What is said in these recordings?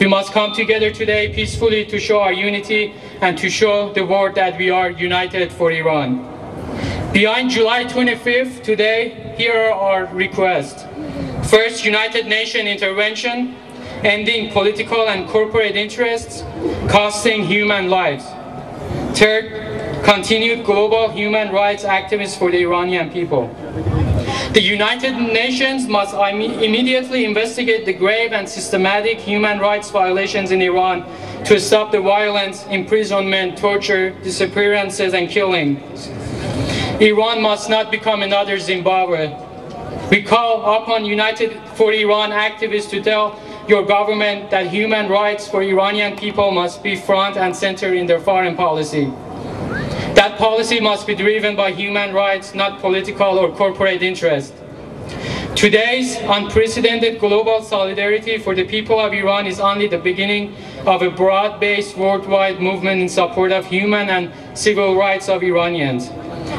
We must come together today peacefully to show our unity and to show the world that we are united for Iran. Behind July 25th today, here are our requests. First, United Nations intervention, ending political and corporate interests, costing human lives. Third, continued global human rights activists for the Iranian people. The United Nations must immediately investigate the grave and systematic human rights violations in Iran to stop the violence, imprisonment, torture, disappearances, and killings. Iran must not become another Zimbabwe. We call upon United4Iran activists to tell your government that human rights for Iranian people must be front and center in their foreign policy. That policy must be driven by human rights, not political or corporate interest. Today's unprecedented global solidarity for the people of Iran is only the beginning of a broad-based worldwide movement in support of human and civil rights of Iranians.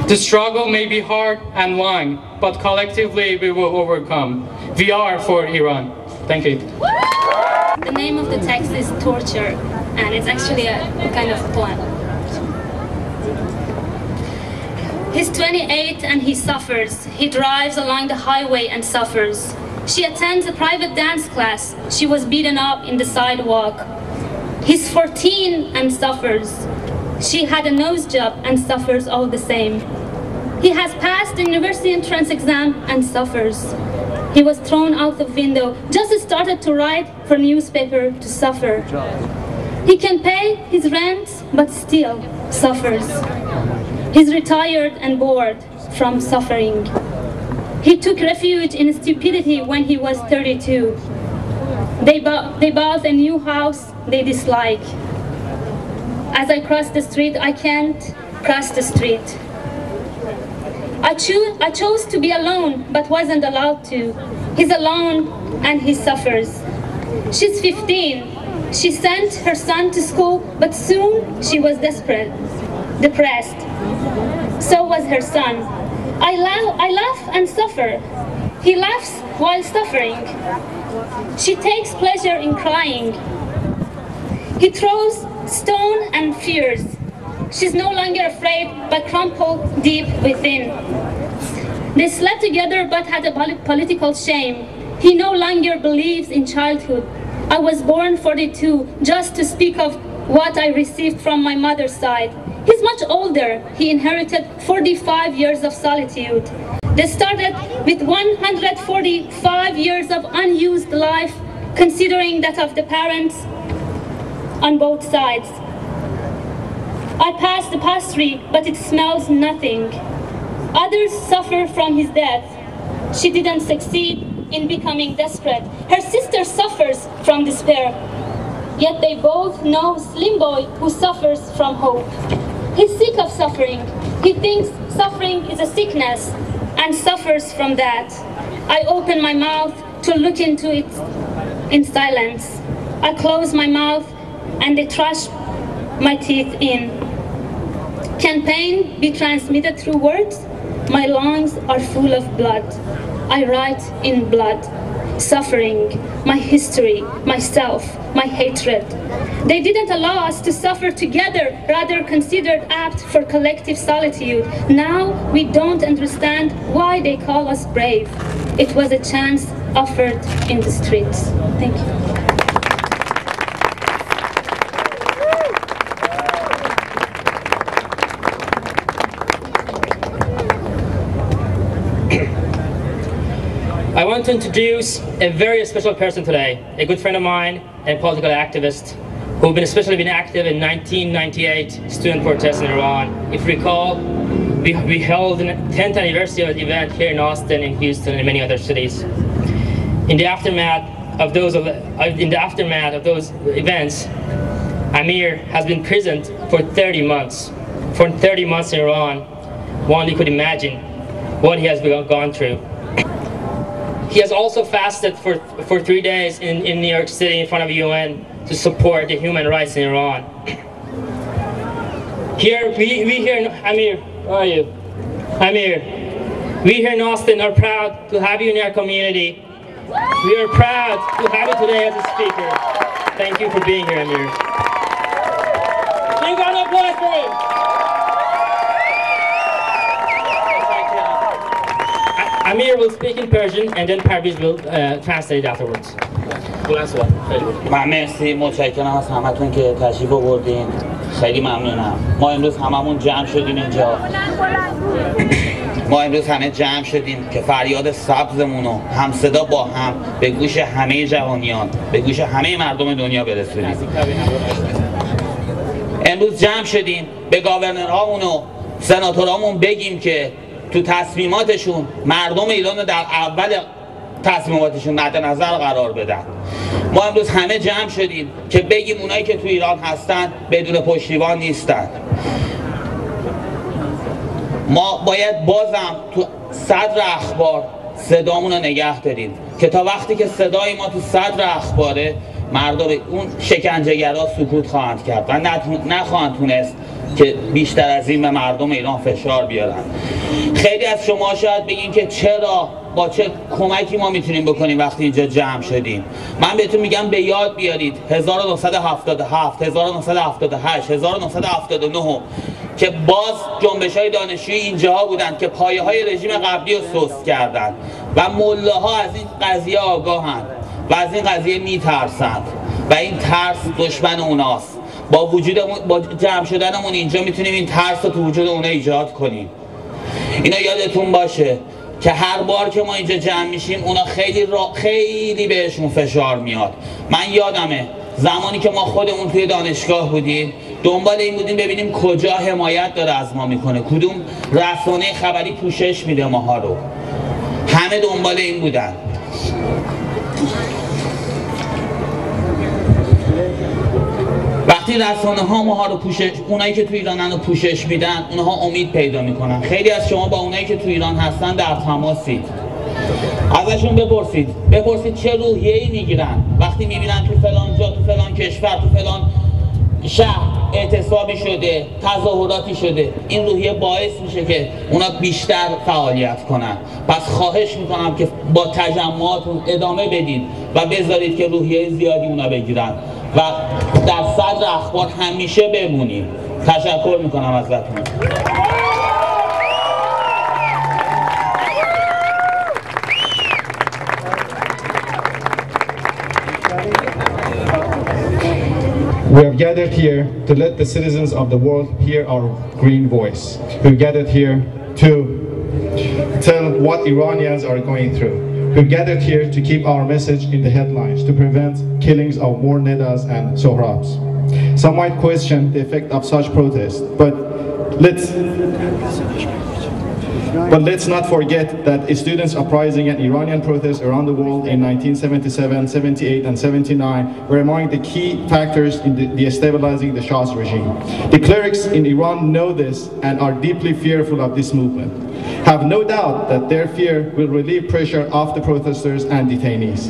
The struggle may be hard and long, but collectively we will overcome. We are for Iran. Thank you. The name of the text is Torture, and it's actually a kind of poem. He's 28 and he suffers. He drives along the highway and suffers. She attends a private dance class. She was beaten up in the sidewalk. He's 14 and suffers. She had a nose job and suffers all the same. He has passed the university entrance exam and suffers. He was thrown out the window, just started to write for newspaper to suffer. He can pay his rent, but still suffers. He's retired and bored from suffering. He took refuge in stupidity when he was 32. They bought a new house they dislike. As I cross the street, I can't cross the street. I chose to be alone, but wasn't allowed to. He's alone and he suffers. She's 15. She sent her son to school, but soon she was depressed. So was her son. I laugh and suffer. He laughs while suffering. She takes pleasure in crying. He throws stone and fears. She's no longer afraid, but crumpled deep within. They slept together, but had a political shame. He no longer believes in childhood. I was born 42, just to speak of what I received from my mother's side. He's much older. He inherited 45 years of solitude. They started with 145 years of unused life, considering that of the parents on both sides. I passed the pastry, but it smells nothing. Others suffer from his death. She didn't succeed in becoming desperate. Her sister suffers from despair. Yet they both know Slim Boy who suffers from hope. He's sick of suffering. He thinks suffering is a sickness and suffers from that. I open my mouth to look into it in silence. I close my mouth and they trash my teeth in. Can pain be transmitted through words? My lungs are full of blood. I write in blood. Suffering, my history, myself, my hatred. They didn't allow us to suffer together, rather considered apt for collective solitude. Now we don't understand why they call us brave. It was a chance offered in the streets. Thank you. I want to introduce a very special person today, a good friend of mine and political activist who've especially been active in 1998 student protests in Iran. If you recall, we held a 10th anniversary event here in Austin, in Houston, and many other cities. In the aftermath of those events, Amir has been imprisoned for 30 months. For 30 months in Iran, one could imagine what he has gone through. He has also fasted for 3 days in New York City in front of UN to support the human rights in Iran. Here, we here in Amir, where are you? Amir, we here in Austin are proud to have you in our community. We are proud to have you today as a speaker. Thank you for being here, Amir. You got an applause for him. Amir will speak in Persian and then Parviz will translate afterwards. مرسی، متشکرم از همتون که تشریف آوردین. خیلی ممنونم. ما امروز هممون جمع شدیم اینجا. ما امروز همه جمع شدیم که فریاد سبزمون رو همصدا با هم به گوش همه جوانیان، به گوش همه مردم دنیا برسونیم. امروز جمع شدیم به گاورنرهامون و سناتورامون بگیم که تو تصمیماتشون مردم ایران رو در اول تصمیماتشون مد نظر قرار بدن. ما امروز همه جمع شدیم که بگیم اونایی که تو ایران هستن بدون پشتیبان نیستن. ما باید بازم تو صدر اخبار صدامون رو نگه داریم که تا وقتی که صدای ما تو صدر اخباره مردم اون شکنجهگرها سکوت خواهند کرد و نخواهند تونست که بیشتر از این به مردم ایران فشار بیارن. خیلی از شما شاید بگین که چرا، با چه کمکی ما میتونیم بکنیم وقتی اینجا جمع شدیم. من بهتون میگم به یاد بیارید 1977 1978 1979 که باز جنبش‌های دانشجویی اینجاها بودند که پایه‌های رژیم قبلی رو سست کردند و ملاها از این قضیه آگاهند و از این قضیه میترسند و این ترس دشمن اوناست. با جمع شدنمون اینجا میتونیم این ترس رو تو وجود اونا ایجاد کنیم. اینا یادتون باشه که هر بار که ما اینجا جمع میشیم اونا خیلی بهشون فشار میاد. من یادمه زمانی که ما خودمون توی دانشگاه بودیم دنبال این بودیم ببینیم کجا حمایت داره از ما میکنه، کدوم رسانه خبری پوشش میده ماها رو. همه دنبال این بودن. وقتی رسانه ها ماها رو اونایی که تو ایرانن رو پوشش میدن، اونها امید پیدا میکنن. خیلی از شما با اونایی که تو ایران هستن در تماسید. ازشون بپرسید چه روحیه‌ای میگیرن وقتی میبینن تو فلان جا، تو فلان کشور، تو فلان شهر اعتصابی شده، تظاهراتی شده. این روحیه باعث میشه که اونا بیشتر فعالیت کنن. پس خواهش میکنم که با تجمعاتون ادامه بدید و بذارید که روحیه زیادی اونا بگیرن و در صدر اخبار همیشه بمونیم. تشکر میکنم ازتون. We have gathered here to let the citizens of the world hear our green voice. We've gathered here to tell what Iranians are going through. We've gathered here to keep our message in the headlines, to prevent killings of more Nedas and Sohrabs. Some might question the effect of such protests, but let's not forget that students uprising and Iranian protests around the world in 1977, 78 and 79 were among the key factors in destabilizing the Shah's regime. The clerics in Iran know this and are deeply fearful of this movement. Have no doubt that their fear will relieve pressure off the protesters and detainees.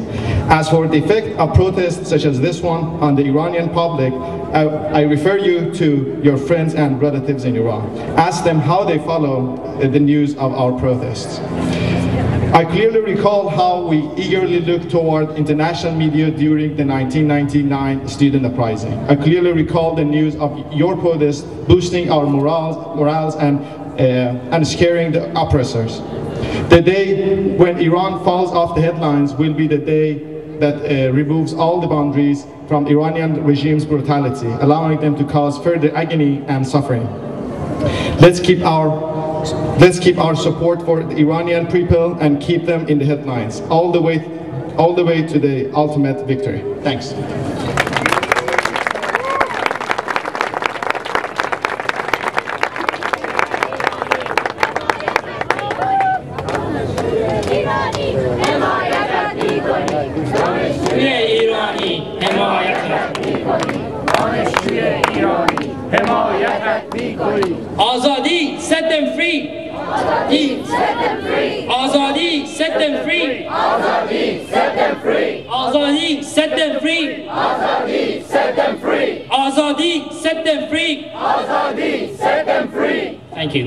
As for the effect of protests such as this one on the Iranian public, I refer you to your friends and relatives in Iran. Ask them how they follow the news of our protests. I clearly recall how we eagerly looked toward international media during the 1999 student uprising. I clearly recall the news of your protests boosting our morals and scaring the oppressors. The day when Iran falls off the headlines will be the day that removes all the boundaries from Iranian regime's brutality, allowing them to cause further agony and suffering. Let's keep our support for the Iranian people and keep them in the headlines all the way to the ultimate victory. Thanks. Azadi, set them free. Azadi, set them free. Azadi, set them free. Azadi, set them free. Azadi, set them free. Azadi, set them free. Azadi, set them free. Azadi, set them free. Thank you.